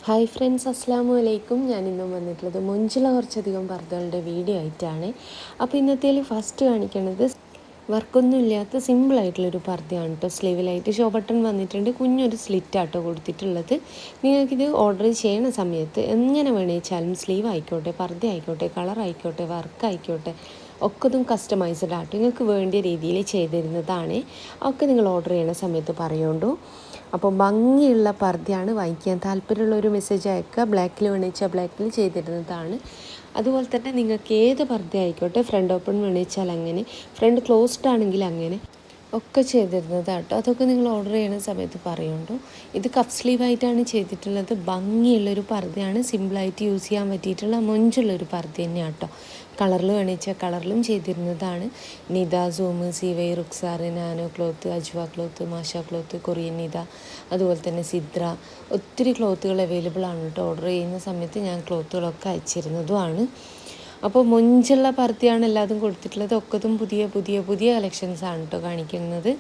Hi friends, അസ്സാമു അലൈക്കും. ഞാനിന്നും വന്നിട്ടുള്ളത് മൊഞ്ചുള്ള കുറച്ചധികം പർദ്ദകളുടെ വീഡിയോ ആയിട്ടാണ്. അപ്പോൾ ഇന്നത്തേൽ ഫസ്റ്റ് കാണിക്കുന്നത് വർക്കൊന്നും ഇല്ലാത്ത സിമ്പിളായിട്ടുള്ളൊരു പർദ്ദയാണ് കേട്ടോ. സ്ലീവിലായിട്ട് ഷോ ബട്ടൺ വന്നിട്ടുണ്ട്, കുഞ്ഞൊരു സ്ലിറ്റാട്ടോ കൊടുത്തിട്ടുള്ളത്. നിങ്ങൾക്കിത് ഓർഡർ ചെയ്യുന്ന സമയത്ത് എങ്ങനെ വേണിച്ചാലും സ്ലീവ് ആയിക്കോട്ടെ, പർദ്ദ ആയിക്കോട്ടെ, കളർ ആയിക്കോട്ടെ, വർക്ക് ആയിക്കോട്ടെ, ഒക്കതും കസ്റ്റമൈസ്ഡ് ആട്ടോ നിങ്ങൾക്ക് വേണ്ടിയ രീതിയിൽ ചെയ്തിരുന്നതാണ്. ഒക്കെ നിങ്ങൾ ഓർഡർ ചെയ്യുന്ന സമയത്ത് പറയുകൊണ്ടു. അപ്പോൾ ഭംഗിയുള്ള പർദ്ദയാണ്. വാങ്ങിക്കാൻ താല്പര്യമുള്ളൊരു മെസ്സേജ് അയക്കുക. ബ്ലാക്കിൽ വേണിച്ചാൽ ബ്ലാക്കിൽ ചെയ്തിരുന്നതാണ്. അതുപോലെ തന്നെ നിങ്ങൾക്ക് ഏത് പർദ്ദ ആയിക്കോട്ടെ, ഫ്രണ്ട് ഓപ്പൺ വേണിച്ചാൽ അങ്ങനെ, ഫ്രണ്ട് ക്ലോസ്ഡ് ആണെങ്കിൽ അങ്ങനെ ഒക്കെ ചെയ്തിരുന്നതാട്ടോ. അതൊക്കെ നിങ്ങൾ ഓർഡർ ചെയ്യുന്ന സമയത്ത് പറയുന്നുണ്ടോ. ഇത് കഫ് സ്ലീവായിട്ടാണ് ചെയ്തിട്ടുള്ളത്. ഭംഗിയുള്ളൊരു പർദ്ദയാണ്, സിമ്പിളായിട്ട് യൂസ് ചെയ്യാൻ പറ്റിയിട്ടുള്ള മൊഞ്ചുള്ളൊരു പർദ്ദ തന്നെയാണ് കേട്ടോ. കളറിൽ വേണിച്ചാൽ കളറിലും ചെയ്തിരുന്നതാണ്. Nida, Zoom, CY, Rukhsar, nano cloth, Ajwa cloth, Masha cloth, Korean Nida, അതുപോലെ തന്നെ സിദ്ര, ഒത്തിരി ക്ലോത്തുകൾ അവൈലബിൾ ആണ് കേട്ടോ. ഓർഡർ ചെയ്യുന്ന സമയത്ത് ഞാൻ ക്ലോത്തുകളൊക്കെ അയച്ചിരുന്നതുമാണ്. അപ്പോൾ മൊഞ്ചുള്ള പർദ്ദയാണ് എല്ലാതും കൊടുത്തിട്ടുള്ളത്. ഒക്കതും പുതിയ പുതിയ പുതിയ കളക്ഷൻസാണ് കേട്ടോ കാണിക്കുന്നത്.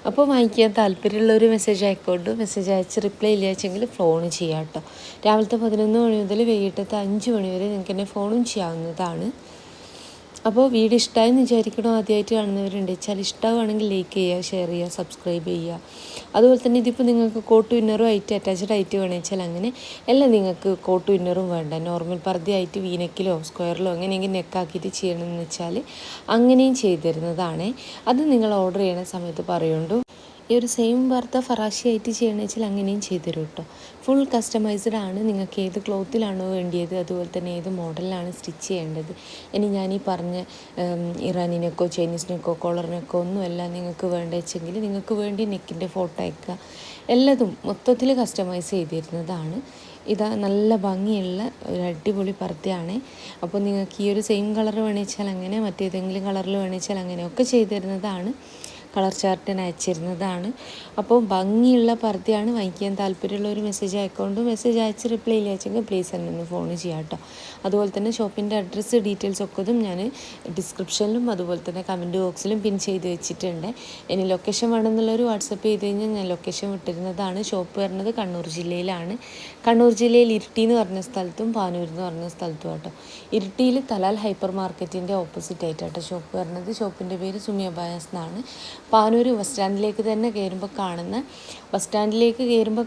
അപ്പോൾ വാങ്ങിക്കാൻ താല്പര്യമുള്ളൊരു മെസ്സേജ് അയക്കോട്ട്. മെസ്സേജ് അയച്ച് റിപ്ലൈ ഇല്ലാച്ചെങ്കിൽ ഫോൺ ചെയ്യാം കേട്ടോ. രാവിലത്തെ 11 മണി മുതൽ വൈകിട്ടത്തെ 5 മണി വരെ നിങ്ങൾക്ക് എന്നെ ഫോണും ചെയ്യാവുന്നതാണ്. അപ്പോൾ വീഡിയോ ഇഷ്ടമായെന്ന് വിചാരിക്കണോ. ആദ്യമായിട്ട് കാണുന്നവരുണ്ട് വെച്ചാൽ ഇഷ്ടമാണെങ്കിൽ ലൈക്ക് ചെയ്യുക, ഷെയർ ചെയ്യുക, സബ്സ്ക്രൈബ് ചെയ്യുക. അതുപോലെ തന്നെ ഇതിപ്പോൾ നിങ്ങൾക്ക് കോട്ട് വിന്നറും ആയിട്ട് അറ്റാച്ച്ഡ് ആയിട്ട് വേണമെച്ചാൽ അങ്ങനെ, എല്ലാം നിങ്ങൾക്ക് കോട്ട് വിന്നറും വേണ്ട, നോർമൽ പർദ്ദയായിട്ട് വീനക്കിലോ സ്ക്വയറിലോ എങ്ങനെയെങ്കിലും നെക്കാക്കിയിട്ട് ചെയ്യണമെന്ന് വെച്ചാൽ അങ്ങനെയും ചെയ്തു തരുന്നതാണ്. അത് നിങ്ങൾ ഓർഡർ ചെയ്യുന്ന സമയത്ത് പറയുകൊണ്ടു. ഈ ഒരു സെയിം വാർത്ത ഫറാശിയായിട്ട് ചെയ്യണമെന്ന് വെച്ചാൽ അങ്ങനെയും ചെയ്തു തരും കേട്ടോ. ഫുൾ കസ്റ്റമൈസ്ഡ് ആണ്. നിങ്ങൾക്ക് ഏത് ക്ലോത്തിലാണോ വേണ്ടിയത്, അതുപോലെ തന്നെ ഏത് മോഡലിലാണ് സ്റ്റിച്ച് ചെയ്യേണ്ടത്. ഇനി ഞാനീ പറഞ്ഞ ഇറാനിനെക്കോ ചൈനീസിനെക്കോ കോളറിനെക്കോ ഒന്നുമല്ല നിങ്ങൾക്ക് വേണ്ട വെച്ചെങ്കിൽ നിങ്ങൾക്ക് വേണ്ടി നെക്കിൻ്റെ ഫോട്ടോ അയക്കുക. എല്ലാതും മൊത്തത്തിൽ കസ്റ്റമൈസ് ചെയ്തിരുന്നതാണ്. ഇതാ നല്ല ഭംഗിയുള്ള ഒരു അടിപൊളി പർദ്ദയാണ്. അപ്പോൾ നിങ്ങൾക്ക് ഈ ഒരു സെയിം കളർ വേണിച്ചാൽ അങ്ങനെ, മറ്റേതെങ്കിലും കളറിൽ വേണിച്ചാൽ അങ്ങനെയൊക്കെ ചെയ്തു തരുന്നതാണ്. കളർ ചാർട്ടിന് അയച്ചിരുന്നതാണ്. അപ്പോൾ ഭംഗിയുള്ള പർദ്ദയാണ്. വാങ്ങിക്കാൻ താല്പര്യമുള്ള ഒരു മെസ്സേജ് അയക്കൗണ്ട്. മെസ്സേജ് അയച്ച് റിപ്ലൈ ഇല്ലാച്ചെങ്കിൽ പ്ലീസ് എന്നെ ഒന്ന് ഫോൺ ചെയ്യാം കേട്ടോ. അതുപോലെ തന്നെ ഷോപ്പിൻ്റെ അഡ്രസ്സ് ഡീറ്റെയിൽസ് ഒക്കെതും ഞാൻ ഡിസ്ക്രിപ്ഷനിലും അതുപോലെ തന്നെ കമൻറ്റ് ബോക്സിലും പിൻ ചെയ്ത് വെച്ചിട്ടുണ്ട്. ഇനി ലൊക്കേഷൻ വേണമെന്നുള്ളൊരു വാട്സപ്പ് ചെയ്ത് കഴിഞ്ഞാൽ ഞാൻ ലൊക്കേഷൻ വിട്ടിരുന്നതാണ്. ഷോപ്പ് വരുന്നത് കണ്ണൂർ ജില്ലയിലാണ്. കണ്ണൂർ ജില്ലയിൽ ഇരിട്ടി എന്ന് പറഞ്ഞ സ്ഥലത്തും പാനൂർ എന്ന് പറഞ്ഞ സ്ഥലത്തും കേട്ടോ. ഇരിട്ടിയിൽ തലാൽ ഹൈപ്പർ മാർക്കറ്റിൻ്റെ ഓപ്പോസിറ്റ് ആയിട്ടാട്ടോ ഷോപ്പ് വരുന്നത്. ഷോപ്പിൻ്റെ പേര് സുമിയ ബയാസ് എന്നാണ്. പാനൂർ ബസ് സ്റ്റാൻഡിലേക്ക് തന്നെ കയറുമ്പോൾ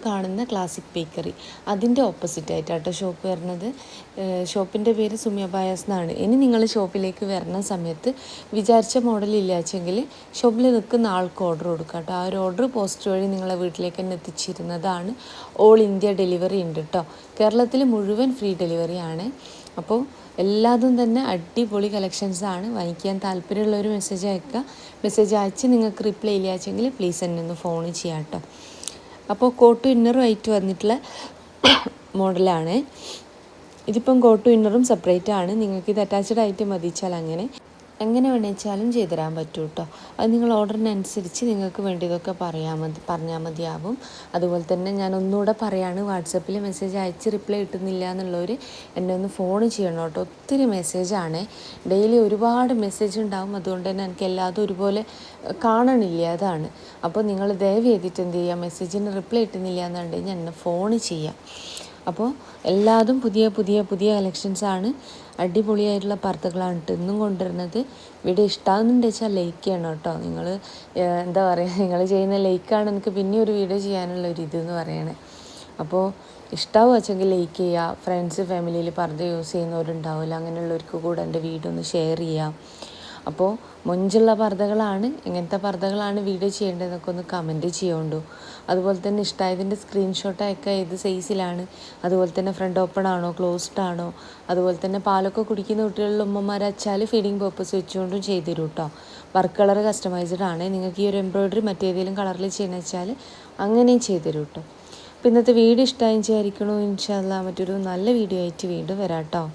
കാണുന്ന ക്ലാസിക് ബേക്കറി, അതിൻ്റെ ഓപ്പോസിറ്റ് ആയിട്ടാട്ടോ ഷോപ്പ് വരുന്നത്. ഷോപ്പിൻ്റെ പേര് സുമിയ ബയാസ് എന്നാണ്. ഇനി നിങ്ങൾ ഷോപ്പിലേക്ക് വരുന്ന സമയത്ത് വിചാരിച്ച മോഡൽ ഇല്ലാച്ചെങ്കിൽ ഷോപ്പിൽ നിൽക്കുന്ന ആൾക്ക് ഓർഡർ കൊടുക്കുക കേട്ടോ. ആ ഒരു ഓർഡർ പോസ്റ്റ് വഴി നിങ്ങളെ വീട്ടിലേക്ക് തന്നെ എത്തിച്ചിരുന്നതാണ്. ഓൾ ഇന്ത്യ ഡെലിവറി ഉണ്ട് കേട്ടോ. കേരളത്തിൽ മുഴുവൻ ഫ്രീ ഡെലിവറിയാണ്. അപ്പോൾ എല്ലാതും തന്നെ അടിപൊളി കളക്ഷൻസാണ്. വാങ്ങിക്കാൻ താല്പര്യമുള്ളൊരു മെസ്സേജ് അയക്കുക. മെസ്സേജ് അയച്ച് നിങ്ങൾക്ക് റിപ്ലൈ ഇല്ലാച്ചെങ്കിൽ പ്ലീസ് എന്നെ ഒന്ന് ഫോൺ ചെയ്യാം കേട്ടോ. അപ്പോൾ കോട്ട് ഇന്നറും ആയിട്ട് വന്നിട്ടുള്ള മോഡലാണ്. ഇതിപ്പം കോട്ട് ഇന്നറും സെപ്പറേറ്റ് ആണ്. നിങ്ങൾക്കിത് അറ്റാച്ച്ഡ് ആയിട്ട് മതിച്ചാൽ എങ്ങനെ വേണിച്ചാലും ചെയ്തു തരാൻ പറ്റും കേട്ടോ. അത് നിങ്ങൾ ഓർഡറിനനുസരിച്ച് നിങ്ങൾക്ക് വേണ്ടിയതൊക്കെ പറഞ്ഞാൽ മതിയാവും. അതുപോലെ തന്നെ ഞാൻ ഒന്നുകൂടെ പറയാണ്, വാട്സപ്പിൽ മെസ്സേജ് അയച്ച് റിപ്ലൈ കിട്ടുന്നില്ല എന്നുള്ളവർ എന്നെ ഒന്ന് ഫോൺ ചെയ്യണം കേട്ടോ. ഒത്തിരി മെസ്സേജാണ്, ഡെയിലി ഒരുപാട് മെസ്സേജ് ഉണ്ടാവും. അതുകൊണ്ട് തന്നെ എനിക്ക് എല്ലാതും ഒരുപോലെ കാണണില്ല, അതാണ്. അപ്പോൾ നിങ്ങൾ ദയവ് ചെയ്തിട്ട് എന്ത് ചെയ്യുക, മെസ്സേജിന് റിപ്ലൈ കിട്ടുന്നില്ല എന്നുണ്ടെങ്കിൽ എന്നെ ഫോൺ ചെയ്യാം. അപ്പോൾ എല്ലാതും പുതിയ പുതിയ പുതിയ കളക്ഷൻസാണ്. അടിപൊളിയായിട്ടുള്ള പർദ്ദകളാണ് ഇന്നും കൊണ്ടുവരുന്നത്. വീഡിയോ ഇഷ്ടമാകുന്നുണ്ട് വെച്ചാൽ ലൈക്ക് ചെയ്യണം കേട്ടോ. നിങ്ങൾ എന്താ പറയുക, നിങ്ങൾ ചെയ്യുന്ന ലൈക്കാണ് എനിക്ക് പിന്നെ ഒരു വീഡിയോ ചെയ്യാനുള്ള ഒരു ഇതെന്ന് പറയണേ. അപ്പോൾ ഇഷ്ടമാവുക വെച്ചെങ്കിൽ ലൈക്ക് ചെയ്യുക. ഫ്രണ്ട്സ് ഫാമിലിയിൽ പർദ്ദ യൂസ് ചെയ്യുന്നവരുണ്ടാവില്ല, അങ്ങനെയുള്ളവർക്ക് കൂടെ എൻ്റെ വീഡിയോ ഒന്ന് ഷെയർ ചെയ്യാം. അപ്പോൾ മൊഞ്ചുള്ള പർദ്ദകളാണ്. എങ്ങനത്തെ പർദ്ദകളാണ് വീഡിയോ ചെയ്യേണ്ടതെന്നൊക്കെ ഒന്ന് കമൻറ്റ് ചെയ്യുകൊണ്ടു. അതുപോലെ തന്നെ ഇഷ്ടമായതിൻ്റെ സ്ക്രീൻഷോട്ട് അയക്കുക. ഏത് സൈസിലാണ്, അതുപോലെ തന്നെ ഫ്രണ്ട് ഓപ്പൺ ആണോ ക്ലോസ്ഡ് ആണോ, അതുപോലെ തന്നെ പാലൊക്കെ കുടിക്കുന്ന കുട്ടികളിൽ ഉമ്മമാരച്ചാൽ ഫീഡിങ് പർപ്പസ് വെച്ചുകൊണ്ടും ചെയ്തു തരും കേട്ടോ. വർക്ക് കളർ കസ്റ്റമൈസ്ഡ് ആണ്. നിങ്ങൾക്ക് ഈ ഒരു എംബ്രോയ്ഡറി മറ്റേതെങ്കിലും കളറിൽ ചെയ്യണമെന്ന് വെച്ചാൽ അങ്ങനെയും ചെയ്തു തരും കേട്ടോ. അപ്പോൾ ഇന്നത്തെ വീഡിയോ ഇഷ്ടമായി വിചാരിക്കണോ. ഇൻഷാ അല്ലാഹ് മറ്റൊരു നല്ല വീഡിയോ ആയിട്ട് വീണ്ടും വരാം കേട്ടോ.